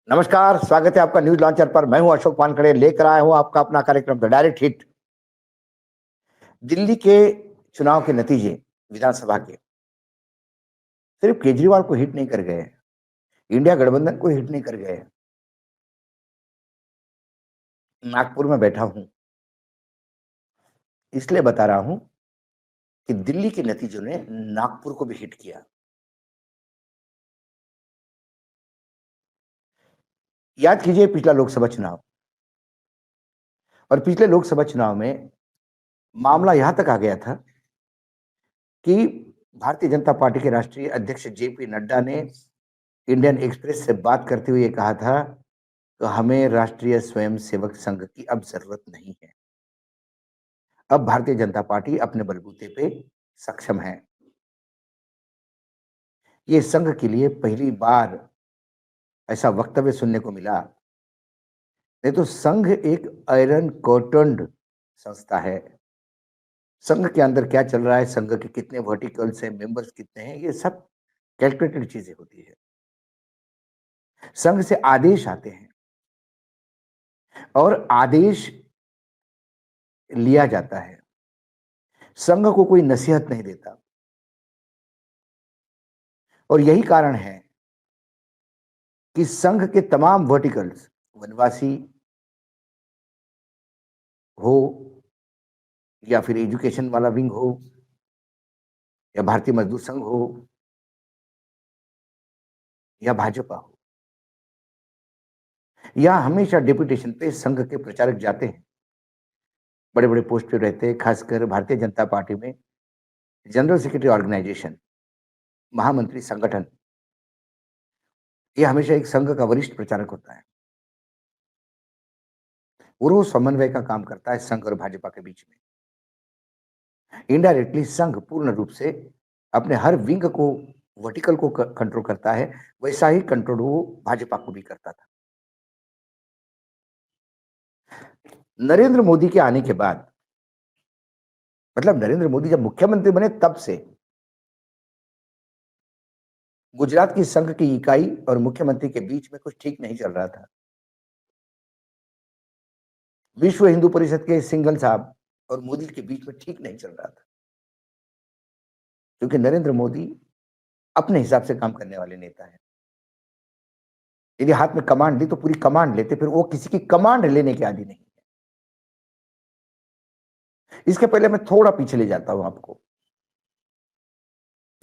नमस्कार, स्वागत है आपका न्यूज़ लॉन्चर पर। मैं हूं अशोक वानखेड़े, लेकर आया हूं आपका अपना कार्यक्रम द डायरेक्ट हिट। दिल्ली के चुनाव के नतीजे विधानसभा के सिर्फ केजरीवाल को हिट नहीं कर गए, इंडिया गठबंधन को हिट नहीं कर गए। नागपुर में बैठा हूं, इसलिए बता रहा हूं कि दिल्ली के नतीजों ने नागपुर को भी हिट किया। याद कीजिए पिछला लोकसभा चुनाव, और पिछले लोकसभा चुनाव में मामला यहां तक आ गया था कि भारतीय जनता पार्टी के राष्ट्रीय अध्यक्ष जेपी नड्डा ने इंडियन एक्सप्रेस से बात करते हुए कहा था, तो हमें राष्ट्रीय स्वयंसेवक संघ की अब जरूरत नहीं है। अब भारतीय जनता पार्टी अपने बलबूते पे सक्षम है। ये संघ के लिए पहली बार ऐसा वक्तव्य सुनने को मिला। नहीं तो संघ एक आयरन कर्टन्ड संस्था है। संघ के अंदर क्या चल रहा है, संघ के कितने वर्टिकल्स हैं, मेंबर्स कितने हैं, ये सब कैलकुलेटेड चीजें होती है। संघ से आदेश आते हैं और आदेश लिया जाता है। संघ को कोई नसीहत नहीं देता, और यही कारण है कि संघ के तमाम वर्टिकल्स, वनवासी हो या फिर एजुकेशन वाला विंग हो या भारतीय मजदूर संघ हो या भाजपा हो, यहाँ हमेशा डेपुटेशन पे संघ के प्रचारक जाते हैं। बड़े बड़े पोस्ट पे रहते हैं, खासकर भारतीय जनता पार्टी में जनरल सेक्रेटरी ऑर्गेनाइजेशन, महामंत्री संगठन, ये हमेशा एक संघ का वरिष्ठ प्रचारक होता है। वो समन्वय का काम करता है संघ और भाजपा के बीच में। इनडायरेक्टली संघ पूर्ण रूप से अपने हर विंग को, वर्टिकल को कंट्रोल करता है। वैसा ही कंट्रोल वो भाजपा को भी करता था। नरेंद्र मोदी के आने के बाद, मतलब नरेंद्र मोदी जब मुख्यमंत्री बने तब से गुजरात की संघ की इकाई और मुख्यमंत्री के बीच में कुछ ठीक नहीं चल रहा था। विश्व हिंदू परिषद के सिंघल साहब और मोदी के बीच में ठीक नहीं चल रहा था, क्योंकि नरेंद्र मोदी अपने हिसाब से काम करने वाले नेता हैं। यदि हाथ में कमांड ली तो पूरी कमांड लेते, फिर वो किसी की कमांड लेने के आदि नहीं है। इसके पहले मैं थोड़ा पीछे ले जाता हूं आपको।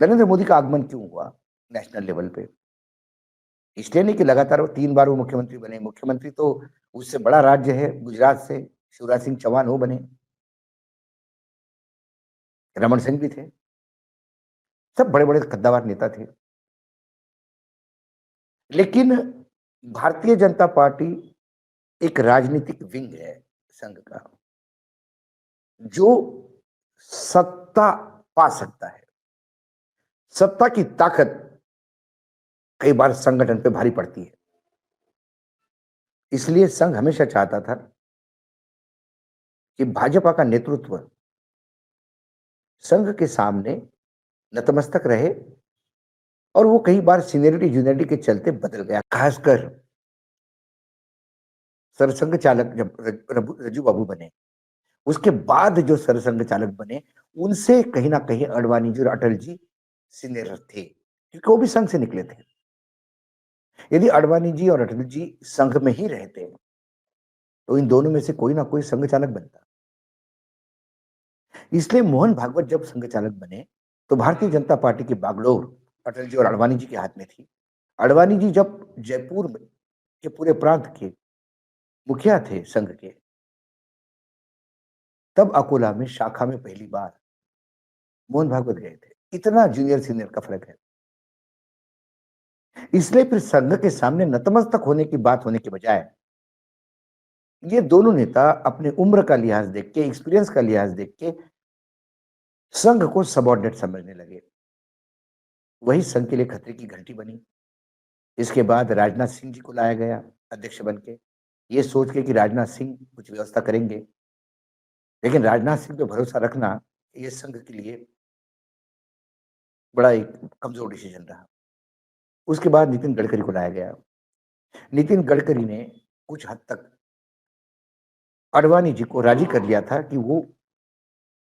नरेंद्र मोदी का आगमन क्यों हुआ नेशनल लेवल पे? इसलिए नहीं कि लगातार वो 3 बार वो मुख्यमंत्री बने। मुख्यमंत्री तो उससे बड़ा राज्य है गुजरात से, शिवराज सिंह चौहान वो बने, रमन सिंह भी थे, सब बड़े बड़े कद्दावर नेता थे। लेकिन भारतीय जनता पार्टी एक राजनीतिक विंग है संघ का, जो सत्ता पा सकता है। सत्ता की ताकत कई बार संगठन पे भारी पड़ती है। इसलिए संघ हमेशा चाहता था कि भाजपा का नेतृत्व संघ के सामने नतमस्तक रहे, और वो कई बार सीनियरिटी जूनियरिटी के चलते बदल गया। खासकर सरसंघ चालक जब रज्जू बाबू बने, उसके बाद जो सरसंघ चालक बने, उनसे कहीं ना कहीं अडवाणी जी और अटल जी सीनियर थे, क्योंकि वो भी संघ से निकले थे। यदि अडवाणी जी और अटल जी संघ में ही रहते तो इन दोनों में से कोई ना कोई संघ चालक बनता। इसलिए मोहन भागवत जब संघ चालक बने तो भारतीय जनता पार्टी की बागडोर अटल जी और अडवाणी जी के हाथ में थी। अडवाणी जी जब जयपुर के पूरे प्रांत के मुखिया थे संघ के, तब अकोला में शाखा में पहली बार मोहन भागवत गए थे। इतना जूनियर सीनियर का फर्क है। इसलिए फिर संघ के सामने नतमस्तक होने की बात होने के बजाय ये दोनों नेता अपने उम्र का लिहाज देख के, एक्सपीरियंस का लिहाज देख के संघ को सबऑर्डिनेट समझने लगे। वही संघ के लिए खतरे की घंटी बनी। इसके बाद राजनाथ सिंह जी को लाया गया अध्यक्ष बन के, ये सोच के कि राजनाथ सिंह कुछ व्यवस्था करेंगे। लेकिन राजनाथ सिंह पे भरोसा रखना ये संघ के लिए बड़ा एक कमजोर डिसीजन रहा। उसके बाद नितिन गडकरी को लाया गया। नितिन गडकरी ने कुछ हद तक आडवाणी जी को राजी कर लिया था कि वो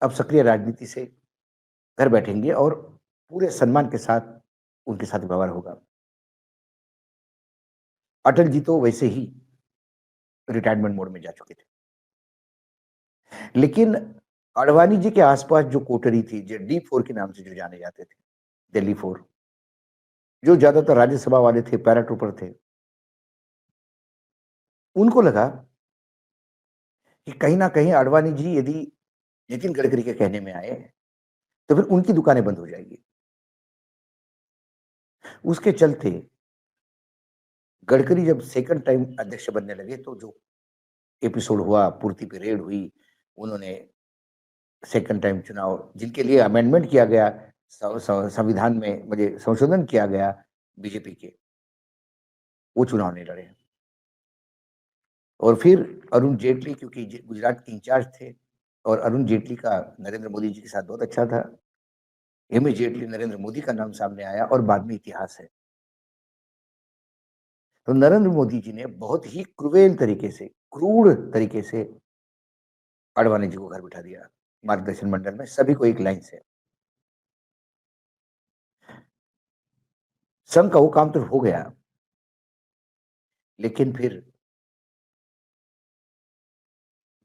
अब सक्रिय राजनीति से घर बैठेंगे और पूरे सम्मान के साथ उनके साथ व्यवहार होगा। अटल जी तो वैसे ही रिटायरमेंट मोड में जा चुके थे। लेकिन आडवाणी जी के आसपास जो कोटरी थी, जो डी4 के नाम से जो जाने जाते थे, दिल्ली 4, जो ज्यादातर राज्यसभा वाले थे, पैराट्रूपर थे, उनको लगा कि कहीं ना कहीं आडवाणी जी यदि नितिन गडकरी के कहने में आए तो फिर उनकी दुकानें बंद हो जाएगी। उसके चलते गडकरी जब सेकंड टाइम अध्यक्ष बनने लगे तो जो एपिसोड हुआ, पूर्ति पे रेड हुई, उन्होंने सेकंड टाइम चुनाव जिनके लिए अमेंडमेंट किया गया, संविधान में मुझे संशोधन किया गया बीजेपी के, वो चुनाव नहीं लड़े। और फिर अरुण जेटली, क्योंकि गुजरात के इंचार्ज थे और अरुण जेटली का नरेंद्र मोदी जी के साथ बहुत अच्छा था, इमीडिएटली नरेंद्र मोदी का नाम सामने आया और बाद में इतिहास है। तो नरेंद्र मोदी जी ने बहुत ही क्रूएल तरीके से, क्रूर तरीके से आडवाणी जी को घर बिठा दिया मार्गदर्शन मंडल में, सभी को एक लाइन से। संघ का वो काम तो हो गया, लेकिन फिर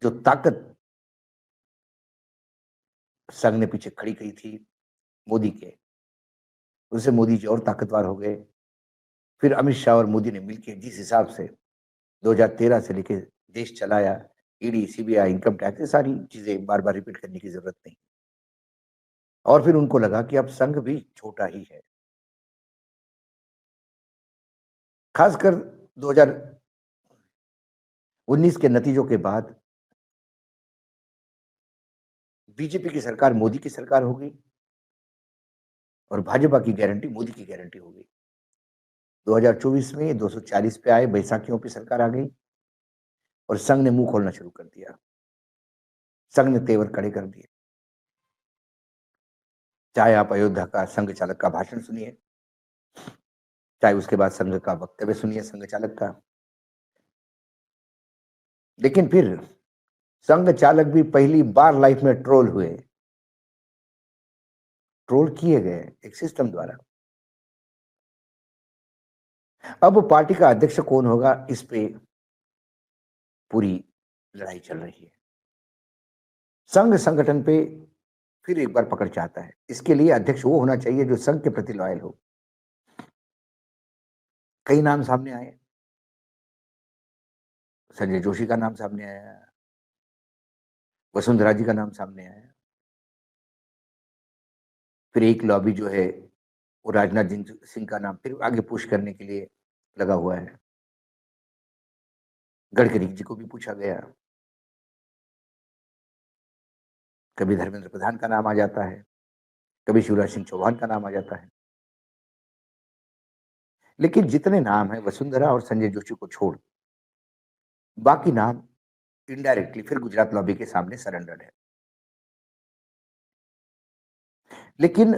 जो ताकत संघ ने पीछे खड़ी की थी मोदी के, उससे मोदी जी और ताकतवर हो गए। फिर अमित शाह और मोदी ने मिलकर जिस हिसाब से 2013 से लेके देश चलाया, ईडी, सीबीआई, इनकम टैक्स, ये सारी चीजें बार बार रिपीट करने की जरूरत नहीं। और फिर उनको लगा कि अब संघ भी छोटा ही है। खासकर 2019 के नतीजों के बाद बीजेपी की सरकार मोदी की सरकार हो गई और भाजपा की गारंटी मोदी की गारंटी हो गई। 2024 में 240 पे आए, बैसाखियों पे सरकार आ गई और संघ ने मुंह खोलना शुरू कर दिया। संघ ने तेवर खड़े कर दिए। चाहे आप अयोध्या का संघ चालक का भाषण सुनिए, चाहे उसके बाद संघ का वक्तव्य सुनिए संघ चालक का। लेकिन फिर संघ चालक भी पहली बार लाइफ में ट्रोल हुए, ट्रोल किए गए एक सिस्टम द्वारा। अब पार्टी का अध्यक्ष कौन होगा, इस पे पूरी लड़ाई चल रही है। संघ संगठन पे फिर एक बार पकड़ चाहता है। इसके लिए अध्यक्ष वो होना चाहिए जो संघ के प्रति लॉयल हो। कई नाम सामने आए, संजय जोशी का नाम सामने आया, वसुंधरा जी का नाम सामने आया, फिर एक लॉबी जो है वो राजनाथ सिंह का नाम फिर आगे पुश करने के लिए लगा हुआ है। गडकरी जी को भी पूछा गया, कभी धर्मेंद्र प्रधान का नाम आ जाता है, कभी शिवराज सिंह चौहान का नाम आ जाता है। लेकिन जितने नाम है वसुंधरा और संजय जोशी को छोड़ बाकी नाम इनडायरेक्टली फिर गुजरात लॉबी के सामने सरेंडर्ड है। लेकिन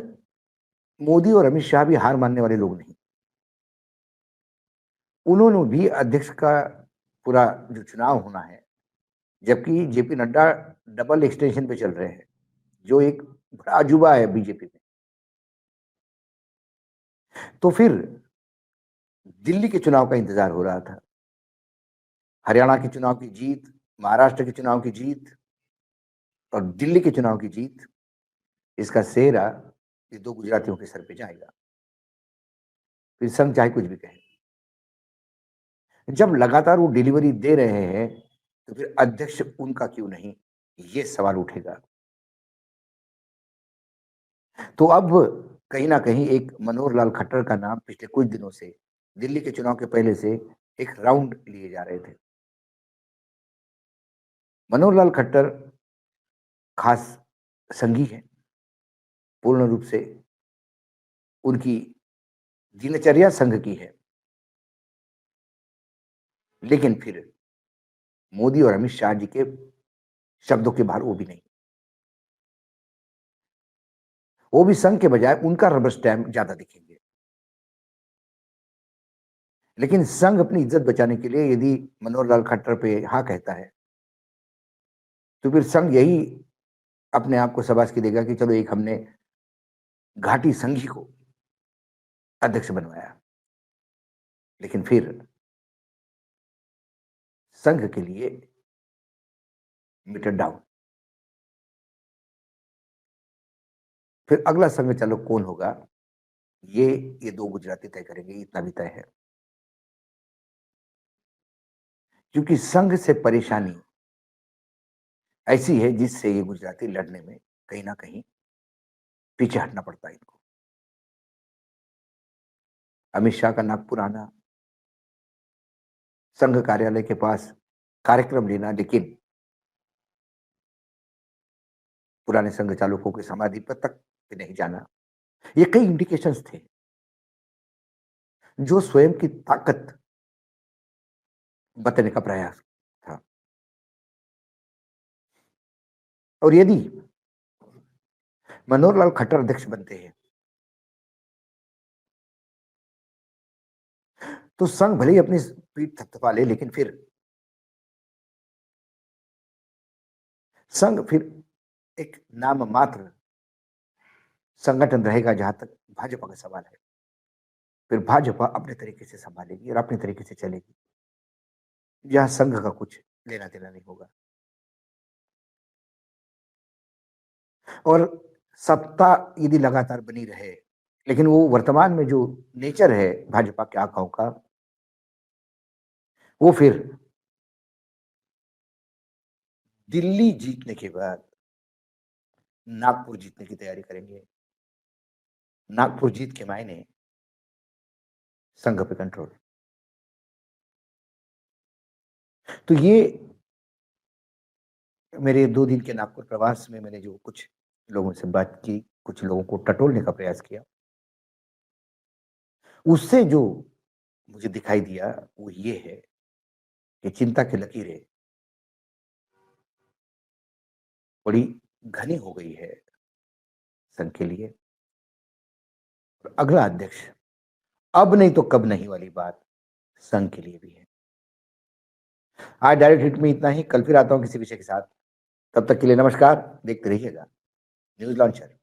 मोदी और अमित शाह भी हार मानने वाले लोग नहीं। उन्होंने भी अध्यक्ष का पूरा जो चुनाव होना है, जबकि जेपी नड्डा डबल एक्सटेंशन पे चल रहे हैं, जो एक बड़ा अजूबा है बीजेपी में। तो फिर दिल्ली के चुनाव का इंतजार हो रहा था, हरियाणा के चुनाव की जीत, महाराष्ट्र के चुनाव की जीत और दिल्ली के चुनाव की जीत, इसका सेहरा इस दो गुजरातियों के सर पे जाएगा। फिर संघ चाहे कुछ भी कहे, जब लगातार वो डिलीवरी दे रहे हैं तो फिर अध्यक्ष उनका क्यों नहीं, ये सवाल उठेगा। तो अब कहीं ना कहीं एक मनोहर लाल खट्टर का नाम पिछले कुछ दिनों से दिल्ली के चुनाव के पहले से एक राउंड लिए जा रहे थे। मनोहर लाल खट्टर खास संघी है, पूर्ण रूप से उनकी दिनचर्या संघ की है। लेकिन फिर मोदी और अमित शाह जी के शब्दों के बाहर वो भी नहीं, वो भी संघ के बजाय उनका रबर स्टैम्प ज्यादा दिखेंगे। लेकिन संघ अपनी इज्जत बचाने के लिए यदि मनोहर लाल खट्टर पे हाँ कहता है, तो फिर संघ यही अपने आप को शाबाशी देगा कि चलो एक हमने घाटी संघी को अध्यक्ष बनवाया। लेकिन फिर संघ के लिए मीटर डाउन। फिर अगला संघ चालक कौन होगा, ये दो गुजराती तय करेंगे, इतना भी तय है। क्योंकि संघ से परेशानी ऐसी है जिससे ये गुजराती लड़ने में कहीं ना कहीं पीछे हटना पड़ता है इनको। अमित शाह का नागपुर आना, संघ कार्यालय के पास कार्यक्रम लेना, लेकिन पुराने संघ चालकों के समाधि पर तक नहीं जाना, ये कई इंडिकेशंस थे जो स्वयं की ताकत बताने का प्रयास था। और यदि मनोहर लाल खट्टर अध्यक्ष बनते हैं तो संघ भले ही अपनी पीठ थपथपा ले, लेकिन फिर संघ फिर एक नाम मात्र संगठन रहेगा जहां तक भाजपा का सवाल है। फिर भाजपा अपने तरीके से संभालेगी और अपने तरीके से चलेगी, जहां संघ का कुछ लेना देना नहीं होगा। और सत्ता यदि लगातार बनी रहे, लेकिन वो वर्तमान में जो नेचर है भाजपा के आकाओं का, वो फिर दिल्ली जीतने के बाद नागपुर जीतने की तैयारी करेंगे। नागपुर जीत के मायने संघ पे कंट्रोल। तो ये मेरे 2 दिन के नागपुर प्रवास में मैंने जो कुछ लोगों से बात की, कुछ लोगों को टटोलने का प्रयास किया, उससे जो मुझे दिखाई दिया वो ये है कि चिंता की लकीरें बड़ी घनी हो गई है संघ के लिए। और अगला अध्यक्ष अब नहीं तो कब नहीं वाली बात संघ के लिए भी है। आज डायरेक्ट हिट में इतना ही, कल फिर आता हूं किसी विषय के साथ। तब तक के लिए नमस्कार, देखते रहिएगा न्यूज लॉन्चर।